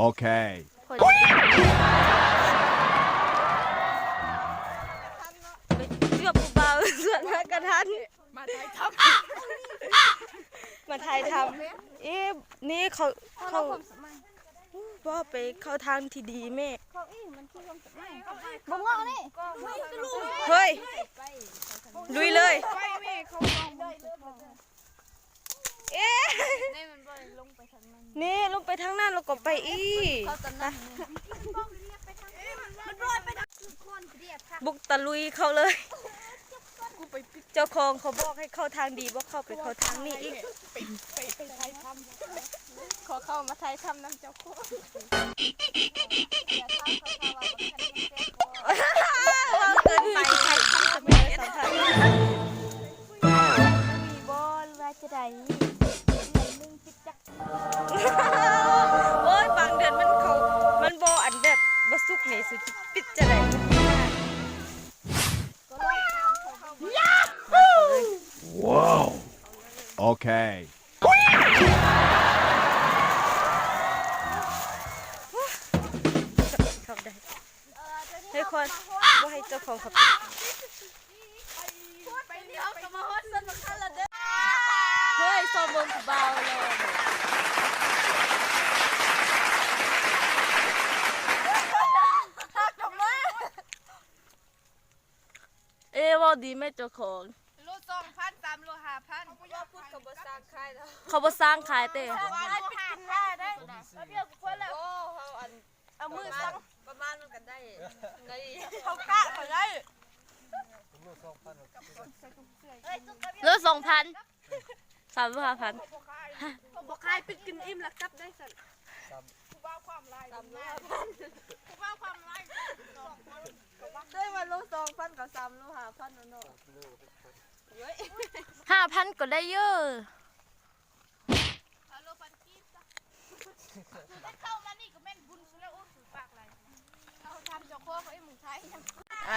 Okay. ไปเชื่อผู้บ่าวส่วนมากกระทันมาไทยทำนี่เขาบ่ไปเข้าทางที่ดีแม่เฮ้ยลุยเลยนี่ลงไปทางนั้นแล้วก็ไปอีบุกตะลุยเขาเลยเจ้าของเขาบอกให้เข้าทางดีบอกเข้าไปเข้าทางนี้อีกไปไทยทำขอเข้ามาไทยทำน้ำเจ้าของเราเกินไปไทยทำจะไม่ได้สัมผัสมีบอลว่าจะได้นึงคิดจักโอ้ยบางเดือนมันบออันเด็ดบสุกเนี่ยสุดปิดจะได้Wow. Okay. เข้าได้ให้คนว่าให้เจ้าของเขาเฮ้ยซอมบงเบาเลยว่าดีไหมเจ้าของลูก2,000 3ลูก5,000ว่าพูดกับบ่สร้างขายแล้วเขาบ่สร้างขายเต้ได้เบี้ยกูคนแล้วโอ้เอามือสั่งประมาณมันกันได้เขากะเขาได้เลือ2,000 3,000 5,000บ่ขายปิดกินอิ่มแล้วกลับได้สั่นผู้บ่าวความลายผู้บ่าวความลายได้มาลูก2,000กับ3ลูก5,000เนาะ5,000ก็ได้เยอะเข้ามานี่ก็แม่นบุญสุดแล้วโอ้สุดปากไรเราทำเจ้าโคกไอ้หมูไทย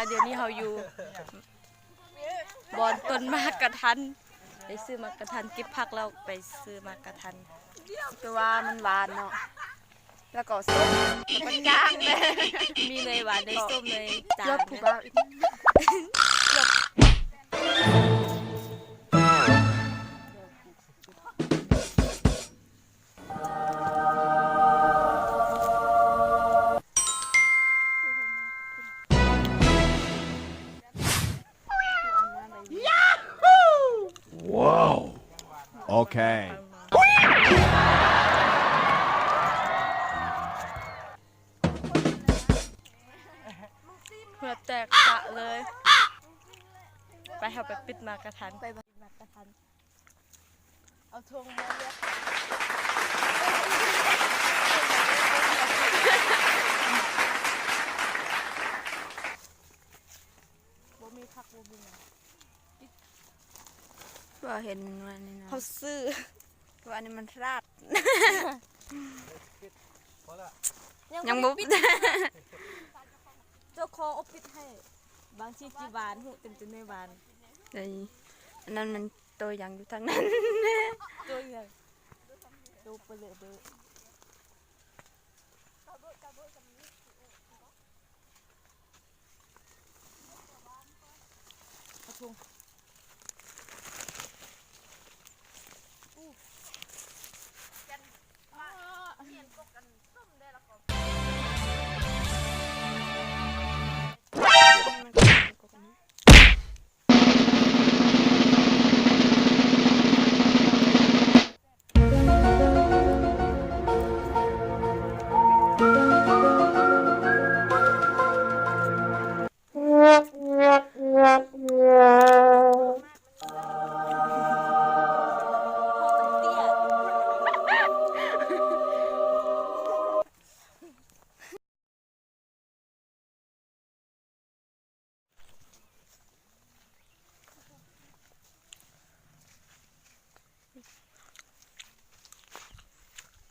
เดี๋ยวนี้เราอยู่บอนต้นมากกระทันไปซื้อมากระทันเก็บผักแล้วไปซื้อมากระทันแต่ว่ามันหวานเนาะแล้วก็ส้มมันจางเลยมีเลยหวานในส้มเลยจางผู้บ่าวWow. Okay. เพื่อแตกสะเลยไปเอาไปปิดมากระทันไปปิดมากระทันเอาทงมาเลยบ่มีผักบ่มีว่าเห็นมันนี่นะเขาซื้อว่าอันนี้มันราดยังบ่ปิดเจ้าของเอาปิดให้บางทีจีบานหูเต็มไม่บานอันนั้นมันตัวยังอยู่ทางนั้นตัวใหญ่ดูไปเลยดูเอาทุ่ง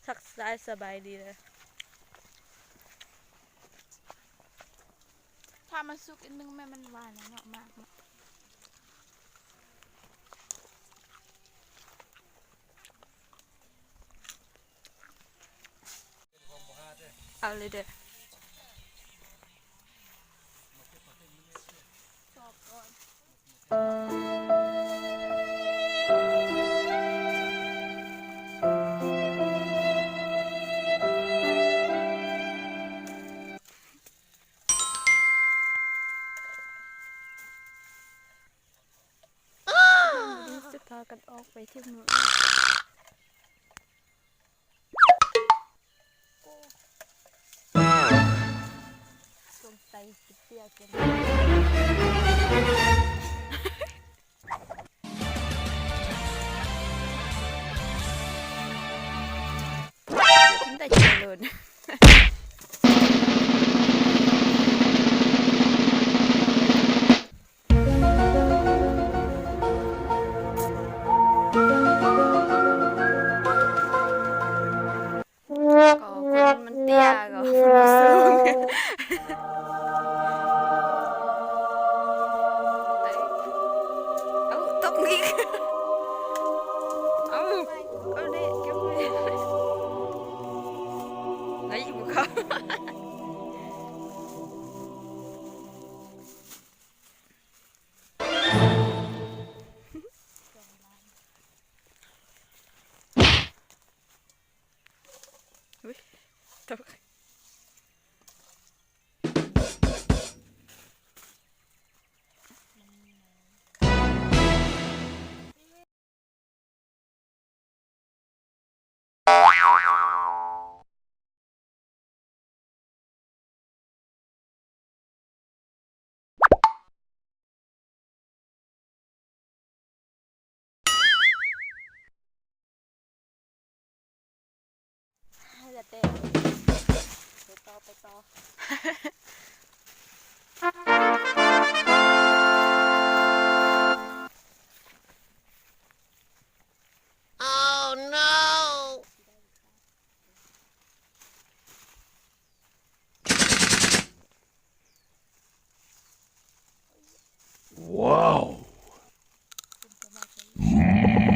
ทักษะสบายดีเลยถ้ามันสุกอีกนึงแม่มันหวานเนาะมาก เอาเลยเด้อจะพากันออกไปที่เมืองสงสัยสิเปียกันแต่เจริญก็คนมันเตี้ยก็มันสูงเอาตกอีกเอาดิเก็บเลยไอ้บุกเขาตกให้ละเต้ไปต่อ Oh no! Wow.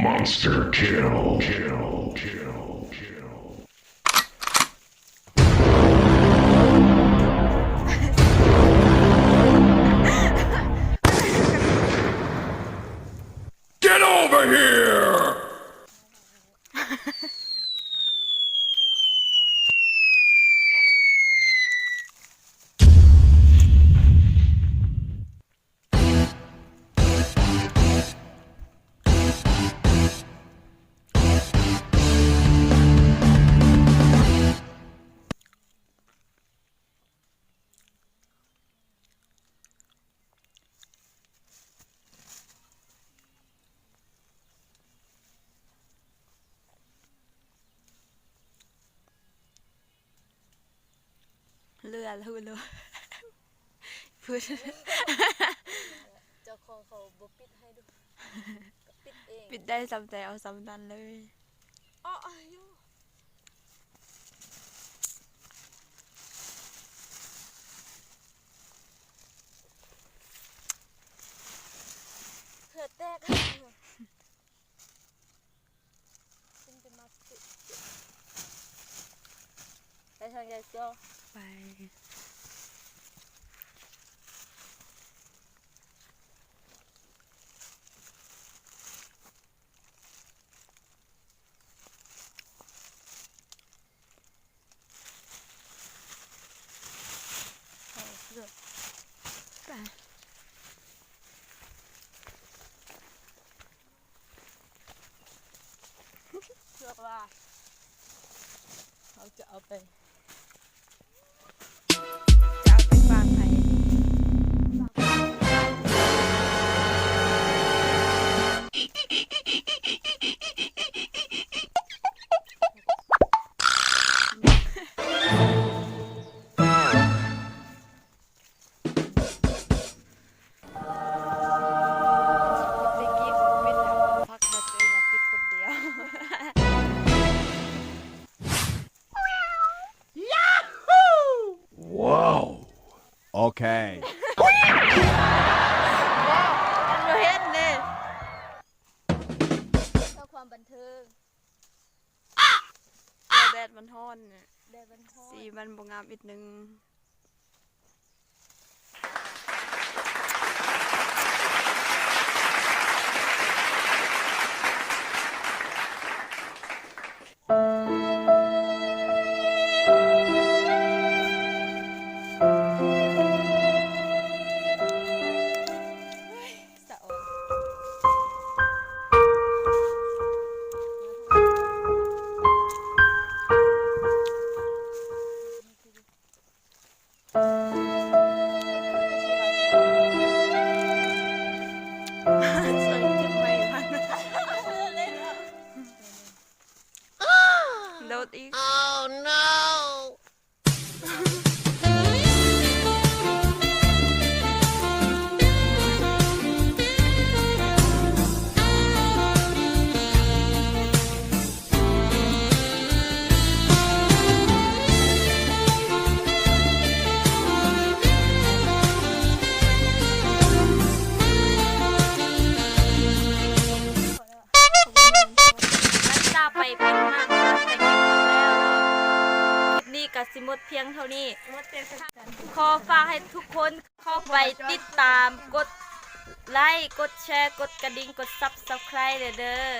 Monster kill. Kill. Kill. Kill. Get over here!เรือแล้วเลยพูดเจ้าของเขาบ่ปิดให้ดูปิดเอง ปิดได้ซ้ำแต่เอาซ้ำนั้นเลย อ๋ออายุเผื่อแตกขึ้นไปมาปิดไปทางใหญ่เจ้า ไปไปเชือกว่า เขาจะเอาไปวางไหนWow. Okay. มันเห็นเลย เพื่อความบันเทิง แต่ ดมันฮ้อนเนี่ย แดดมันฮ้อน สีมันบ่งามอีกนึงสะออนสวยจังไม่ทันโดดอีก แล้วจ้าไปเป็นมากแต่เก็บหมดแล้วคลิปนี้ก็สิหมดเพียงเท่านี้ ขอฝากให้ทุกคนเข้าไปติดตามกดไลค์กดแชร์กดกระดิ่งกด Subscribe เด้อ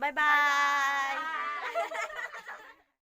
บ๊ายบาย